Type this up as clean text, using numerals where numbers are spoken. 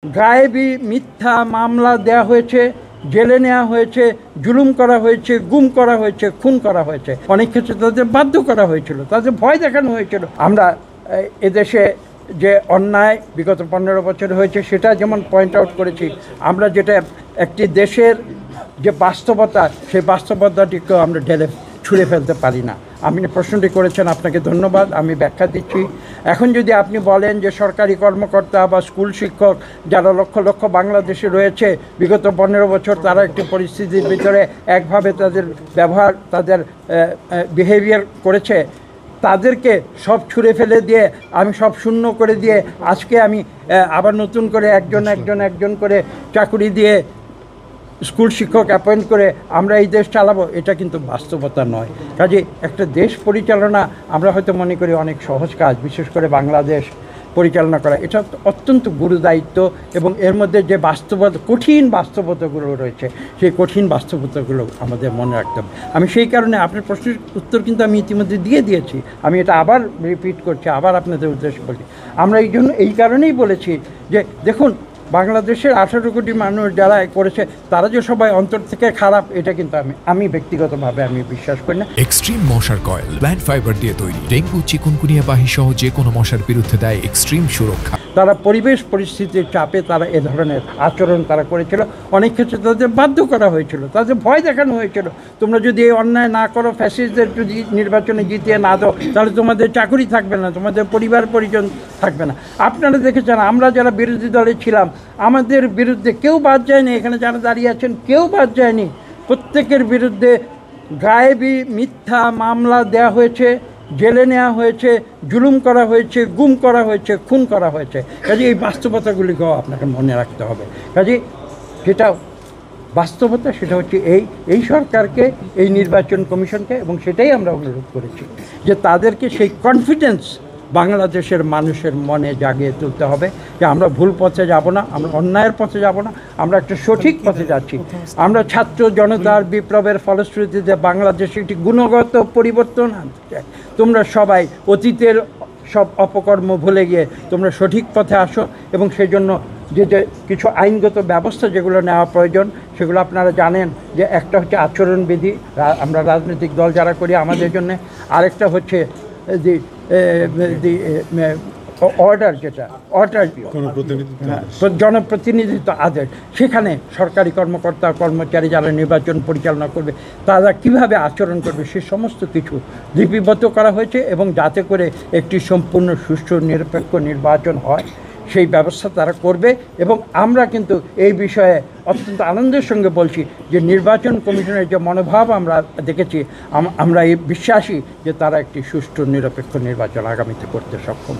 গায়েবী মিথ্যা মামলা দেয়া হয়েছে, জেলে নেওয়া হয়েছে, জুলুম করা হয়েছে, গুম করা হয়েছে, খুন করা হয়েছে। অনেক ক্ষেত্রে তাদের বাধ্য করা হয়েছিল, তাদের ভয় দেখানো হয়েছিল। আমরা এদেশে যে অন্যায় বিগত 15 বছর হয়েছে সেটা যেমন পয়েন্ট আউট করেছি, আমরা যেটা একটি দেশের যে বাস্তবতা, সেই বাস্তবতাটিকেও আমরা ছুঁড়ে ফেলতে পারি না। আপনি প্রশ্নটি করেছেন, আপনাকে ধন্যবাদ। আমি ব্যাখ্যা দিচ্ছি। এখন যদি আপনি বলেন যে সরকারি কর্মকর্তা বা স্কুল শিক্ষক যারা লক্ষ লক্ষ বাংলাদেশে রয়েছে বিগত 15 বছর, তারা একটি পরিস্থিতির ভিতরে একভাবে তাদের ব্যবহার, তাদের বিহেভিয়ার করেছে, তাদেরকে সব ছুঁড়ে ফেলে দিয়ে, আমি সব শূন্য করে দিয়ে আজকে আমি আবার নতুন করে একজন করে চাকুরি দিয়ে স্কুল শিক্ষক অ্যাপয়েন্ট করে আমরা এই দেশ চালাবো, এটা কিন্তু বাস্তবতা নয়। কাজে একটা দেশ পরিচালনা আমরা হয়তো মনে করি অনেক সহজ কাজ, বিশেষ করে বাংলাদেশ পরিচালনা করা এটা অত্যন্ত গুরুদায়িত্ব, এবং এর মধ্যে যে কঠিন বাস্তবতাগুলো রয়েছে, সেই কঠিন বাস্তবতাগুলো আমাদের মনে রাখতে হবে। আমি সেই কারণে আপনার প্রশ্নের উত্তর কিন্তু আমি ইতিমধ্যে দিয়েছি, আমি এটা আবার রিপিট করছি, আবার আপনাদের উদ্দেশ্যে বলছি। আমরা এই কারণেই বলেছি যে দেখুন, বাংলাদেশের 18 কোটি মানুষ যারা করেছে, তারা যে সবাই অন্তর থেকে খারাপ, এটা কিন্তু আমি ব্যক্তিগতভাবে আমি বিশ্বাস করি না। এক্সট্রিম মশার কয়েল প্ল্যান্ট ফাইবার দিয়ে তৈরি, ডেঙ্গু, চিকুনগুনিয়া বাহি সহ যে কোনো মশার বিরুদ্ধে দেয় এক্সট্রিম সুরক্ষা। তারা পরিবেশ পরিস্থিতির চাপে তারা এ ধরনের আচরণ তারা করেছিল। অনেক ক্ষেত্রে তাদের বাধ্য করা হয়েছিল, তাদের ভয় দেখানো হয়েছিল, তোমরা যদি এই অন্যায় না করো, ফ্যাসিস্টদের যদি নির্বাচনে জিতিয়ে না দাও, তাহলে তোমাদের চাকরি থাকবে না, তোমাদের পরিবার পরিজন থাকবে না। আপনারা দেখেছেন, আমরা যারা বিরোধী দলে ছিলাম, আমাদের বিরুদ্ধে কেউ বাদ যায়নি। এখানে যারা দাঁড়িয়ে আছেন কেউ বাদ যায়নি। প্রত্যেকের বিরুদ্ধে গায়েবী মিথ্যা মামলা দেয়া হয়েছে, জেলে নেওয়া হয়েছে, জুলুম করা হয়েছে, গুম করা হয়েছে, খুন করা হয়েছে। কাজে এই বাস্তবতাগুলিকেও আপনাকে মনে রাখতে হবে। কাজে যেটা বাস্তবতা সেটা হচ্ছে এই সরকারকে, এই নির্বাচন কমিশনকে, এবং সেটাই আমরা অনুরোধ করেছি যে তাদেরকে সেই কনফিডেন্স বাংলাদেশের মানুষের মনে জাগিয়ে তুলতে হবে যে আমরা ভুল পথে যাব না, আমরা অন্যায়ের পথে যাব না, আমরা একটা সঠিক পথে যাচ্ছি। আমরা ছাত্র জনতার বিপ্লবের ফলশ্রুতিতে বাংলাদেশে একটি গুণগত পরিবর্তন আনতে চাই। তোমরা সবাই অতীতের সব অপকর্ম ভুলে গিয়ে তোমরা সঠিক পথে আসো, এবং সেই জন্য যে কিছু আইনগত ব্যবস্থা যেগুলো নেওয়া প্রয়োজন সেগুলো আপনারা জানেন। যে একটা হচ্ছে আচরণবিধি, আমরা রাজনৈতিক দল যারা করি আমাদের জন্য, আরেকটা হচ্ছে অর্ডার, যেটা অর্ডার জনপ্রতিনিধিত্ব আদেশ। সেখানে সরকারি কর্মকর্তা কর্মচারী যারা নির্বাচন পরিচালনা করবে তারা কিভাবে আচরণ করবে সে সমস্ত কিছু লিপিবদ্ধ করা হয়েছে, এবং যাতে করে একটি সম্পূর্ণ সুষ্ঠু নিরপেক্ষ নির্বাচন হয় সেই ব্যবস্থা তারা করবে। এবং আমরা কিন্তু এই বিষয়ে অত্যন্ত আনন্দের সঙ্গে বলছি যে নির্বাচন কমিশনের যে মনোভাব আমরা দেখেছি, আমরা এই বিশ্বাসী যে তারা একটি সুষ্ঠু নিরপেক্ষ নির্বাচন আগামীতে করতে সক্ষম।